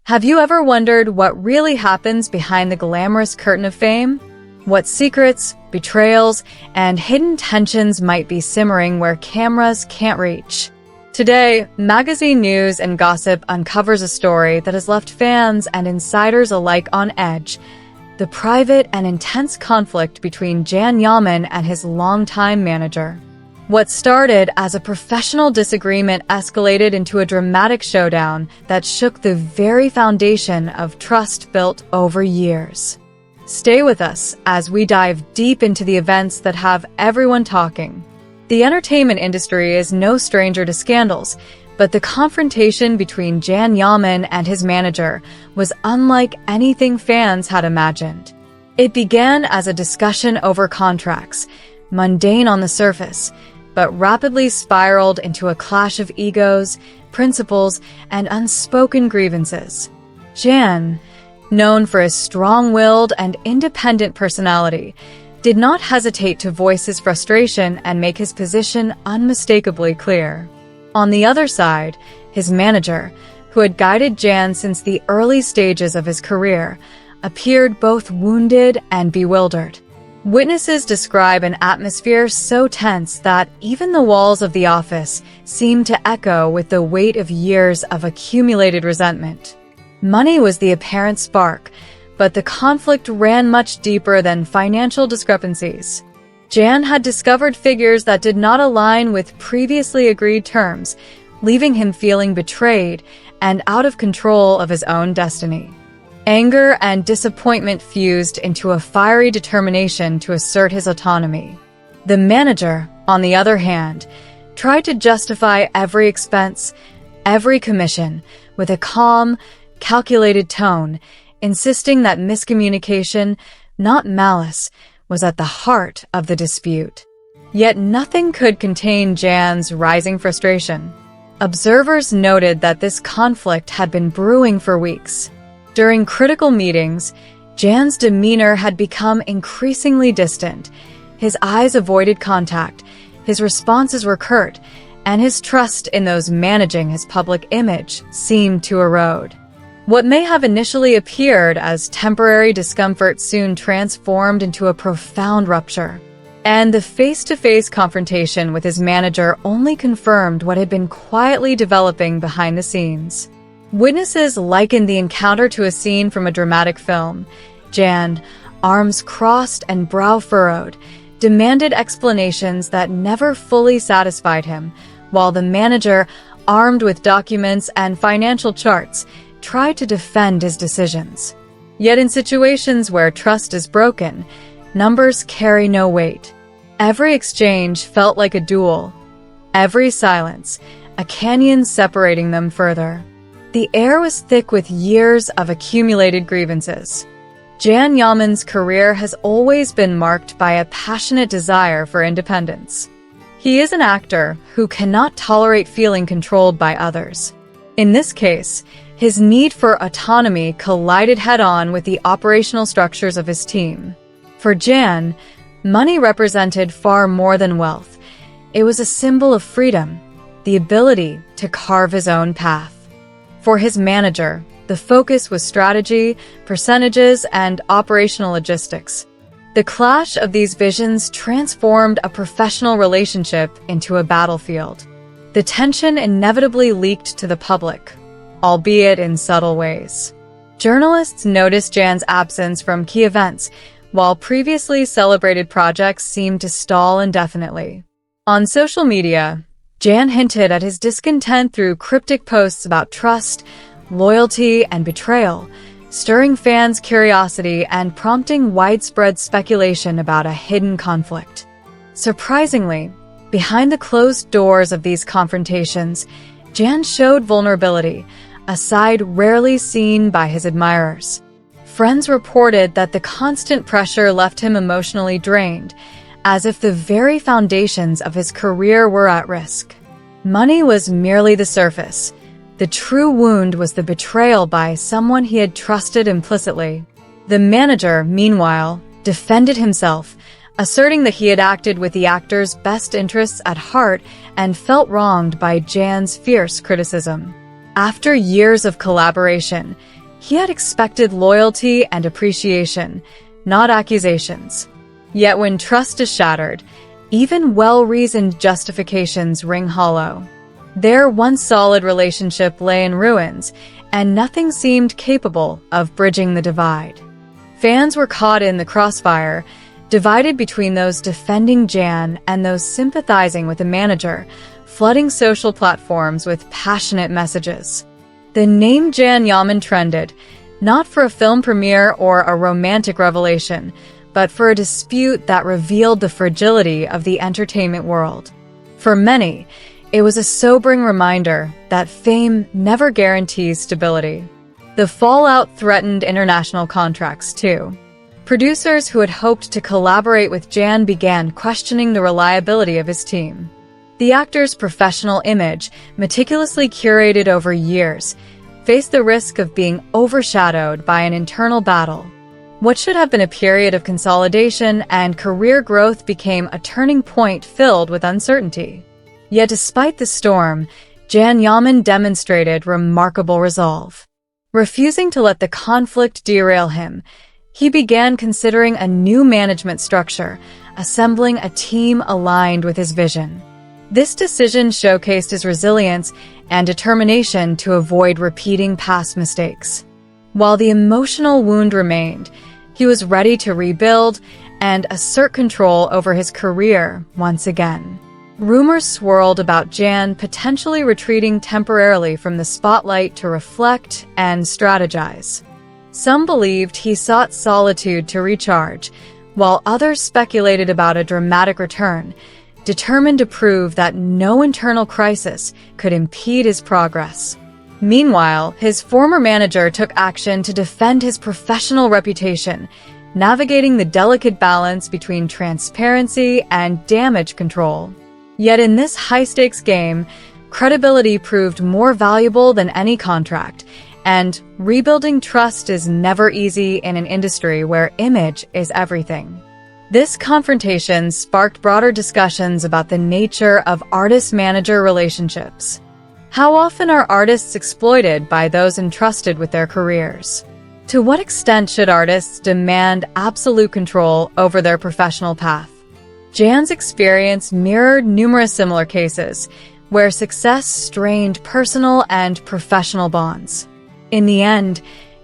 Have you ever wondered what really happens behind the glamorous curtain of fame? What secrets, betrayals, and hidden tensions might be simmering where cameras can't reach? Today, magazine news and gossip uncovers a story that has left fans and insiders alike on edge: the private and intense conflict between Yaman and his longtime manager. What started as a professional disagreement escalated into a dramatic showdown that shook the very foundation of trust built over years. Stay with us as we dive deep into the events that have everyone talking. The entertainment industry is no stranger to scandals, but the confrontation between Yaman and his manager was unlike anything fans had imagined. It began as a discussion over contracts, mundane on the surface, but rapidly spiraled into a clash of egos, principles, and unspoken grievances. Jan, known for his strong-willed and independent personality, did not hesitate to voice his frustration and make his position unmistakably clear. On the other side, his manager, who had guided Jan since the early stages of his career, appeared both wounded and bewildered. Witnesses describe an atmosphere so tense that even the walls of the office seemed to echo with the weight of years of accumulated resentment. Money was the apparent spark, but the conflict ran much deeper than financial discrepancies. Jan had discovered figures that did not align with previously agreed terms, leaving him feeling betrayed and out of control of his own destiny. Anger and disappointment fused into a fiery determination to assert his autonomy. The manager, on the other hand, tried to justify every expense, every commission, with a calm, calculated tone, insisting that miscommunication, not malice, was at the heart of the dispute. Yet nothing could contain Jan's rising frustration. Observers noted that this conflict had been brewing for weeks. During critical meetings, Jan's demeanor had become increasingly distant. His eyes avoided contact, his responses were curt, and his trust in those managing his public image seemed to erode. What may have initially appeared as temporary discomfort soon transformed into a profound rupture, and the face-to-face confrontation with his manager only confirmed what had been quietly developing behind the scenes. Witnesses likened the encounter to a scene from a dramatic film. Jan, arms crossed and brow furrowed, demanded explanations that never fully satisfied him, while the manager, armed with documents and financial charts, tried to defend his decisions. Yet in situations where trust is broken, numbers carry no weight. Every exchange felt like a duel, every silence, a canyon separating them further. The air was thick with years of accumulated grievances. Yaman's career has always been marked by a passionate desire for independence. He is an actor who cannot tolerate feeling controlled by others. In this case, his need for autonomy collided head-on with the operational structures of his team. For Jan, money represented far more than wealth. It was a symbol of freedom, the ability to carve his own path. For his manager, the focus was strategy, percentages, and operational logistics. The clash of these visions transformed a professional relationship into a battlefield. The tension inevitably leaked to the public, albeit in subtle ways. Journalists noticed Jan's absence from key events, while previously celebrated projects seemed to stall indefinitely. On social media, Jan hinted at his discontent through cryptic posts about trust, loyalty, and betrayal, stirring fans' curiosity and prompting widespread speculation about a hidden conflict. Surprisingly, behind the closed doors of these confrontations, Jan showed vulnerability, a side rarely seen by his admirers. Friends reported that the constant pressure left him emotionally drained, as if the very foundations of his career were at risk. Money was merely the surface. The true wound was the betrayal by someone he had trusted implicitly. The manager, meanwhile, defended himself, asserting that he had acted with the actor's best interests at heart and felt wronged by Jan's fierce criticism. After years of collaboration, he had expected loyalty and appreciation, not accusations. Yet when trust is shattered, even well-reasoned justifications ring hollow. Their once solid relationship lay in ruins, and nothing seemed capable of bridging the divide. Fans were caught in the crossfire, divided between those defending Jan and those sympathizing with the manager, flooding social platforms with passionate messages. The name Jan Yaman trended, not for a film premiere or a romantic revelation, but for a dispute that revealed the fragility of the entertainment world. For many, it was a sobering reminder that fame never guarantees stability. The fallout threatened international contracts, too. Producers who had hoped to collaborate with Jan began questioning the reliability of his team. The actor's professional image, meticulously curated over years, faced the risk of being overshadowed by an internal battle. What should have been a period of consolidation and career growth became a turning point filled with uncertainty. Yet despite the storm, Jan Yaman demonstrated remarkable resolve. Refusing to let the conflict derail him, he began considering a new management structure, assembling a team aligned with his vision. This decision showcased his resilience and determination to avoid repeating past mistakes. While the emotional wound remained, he was ready to rebuild and assert control over his career once again. Rumors swirled about Jan potentially retreating temporarily from the spotlight to reflect and strategize. Some believed he sought solitude to recharge, while others speculated about a dramatic return, determined to prove that no internal crisis could impede his progress. Meanwhile, his former manager took action to defend his professional reputation, navigating the delicate balance between transparency and damage control. Yet in this high-stakes game, credibility proved more valuable than any contract, and rebuilding trust is never easy in an industry where image is everything. This confrontation sparked broader discussions about the nature of artist-manager relationships. How often are artists exploited by those entrusted with their careers? To what extent should artists demand absolute control over their professional path? Jan's experience mirrored numerous similar cases, where success strained personal and professional bonds. In the end,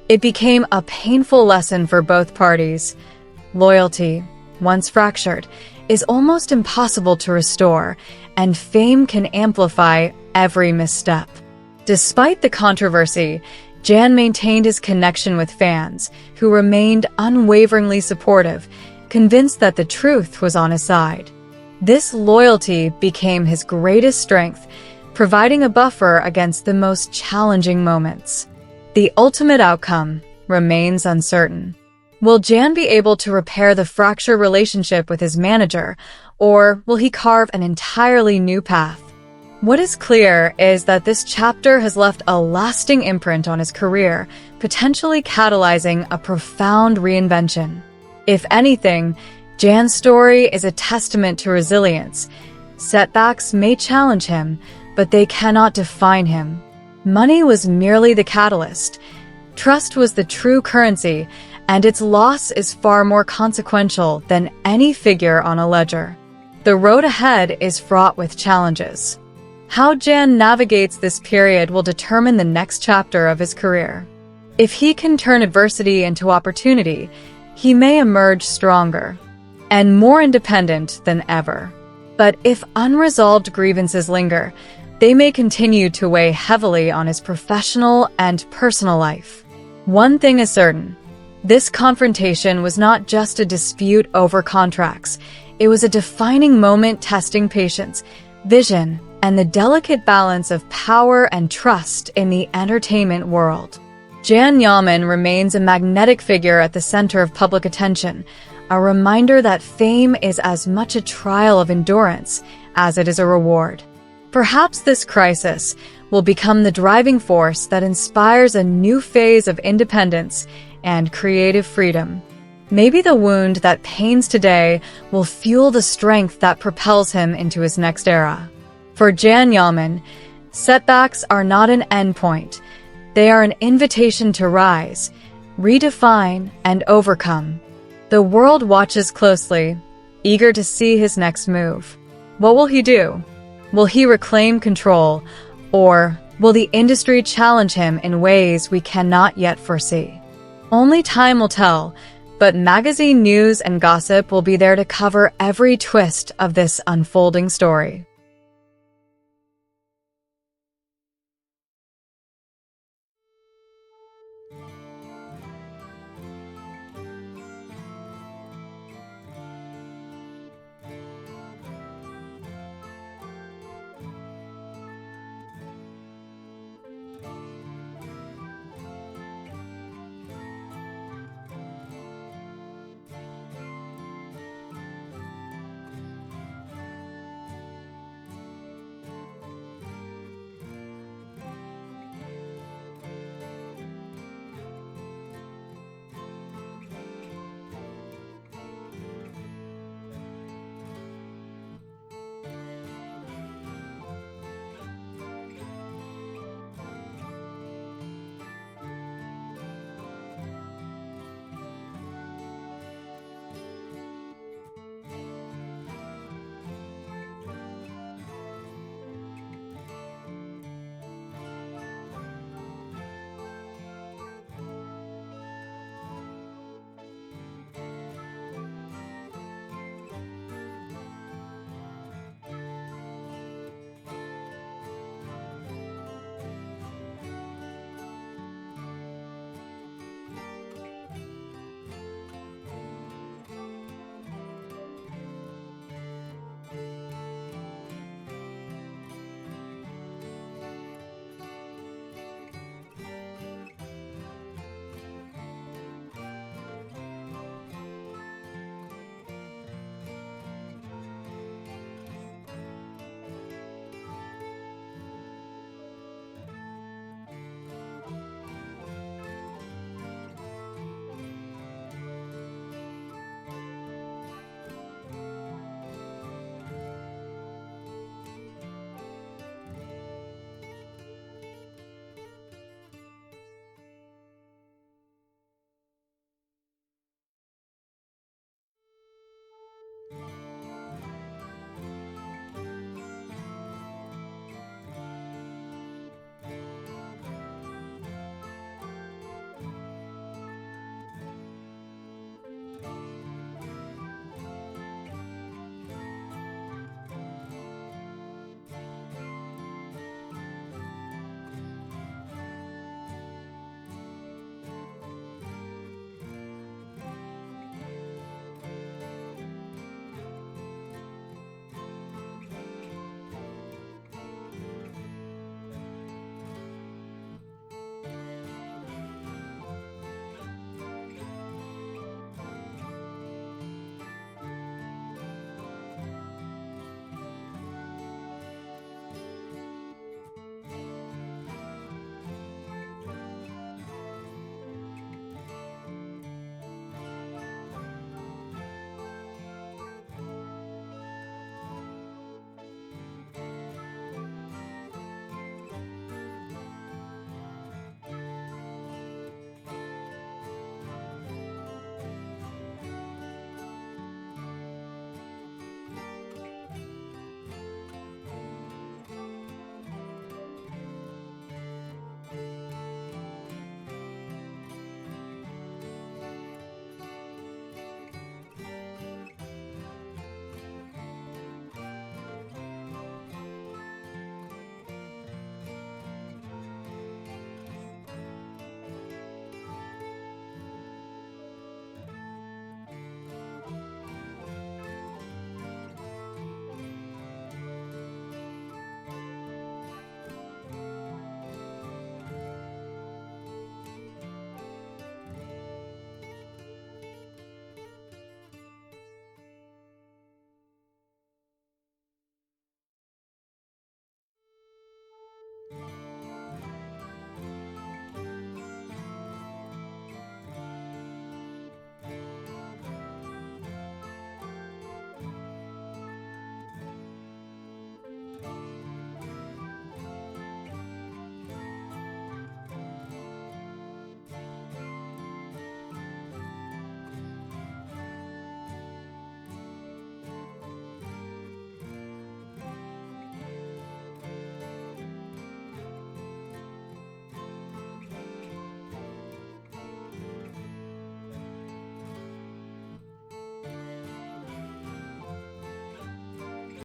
it became a painful lesson for both parties. Loyalty, once fractured, is almost impossible to restore, and fame can amplify every misstep. Despite the controversy, Jan maintained his connection with fans, who remained unwaveringly supportive, convinced that the truth was on his side. This loyalty became his greatest strength, providing a buffer against the most challenging moments. The ultimate outcome remains uncertain. Will Jan be able to repair the fractured relationship with his manager, or will he carve an entirely new path? What is clear is that this chapter has left a lasting imprint on his career, potentially catalyzing a profound reinvention. If anything, Jan's story is a testament to resilience. Setbacks may challenge him, but they cannot define him. Money was merely the catalyst. Trust was the true currency, and its loss is far more consequential than any figure on a ledger. The road ahead is fraught with challenges. How Jan navigates this period will determine the next chapter of his career. If he can turn adversity into opportunity, he may emerge stronger and more independent than ever. But if unresolved grievances linger, they may continue to weigh heavily on his professional and personal life. One thing is certain: this confrontation was not just a dispute over contracts. It was a defining moment testing patience, vision, and the delicate balance of power and trust in the entertainment world. Jan Yaman remains a magnetic figure at the center of public attention, a reminder that fame is as much a trial of endurance as it is a reward. Perhaps this crisis will become the driving force that inspires a new phase of independence and creative freedom. Maybe the wound that pains today will fuel the strength that propels him into his next era. For Jan Yaman, Setbacks are not an endpoint. They are an invitation to rise, redefine, and overcome. The world watches closely, eager to see his next move. What will he do? Will he reclaim control, or will the industry challenge him in ways we cannot yet foresee? Only time will tell, but magazine news and gossip will be there to cover every twist of this unfolding story.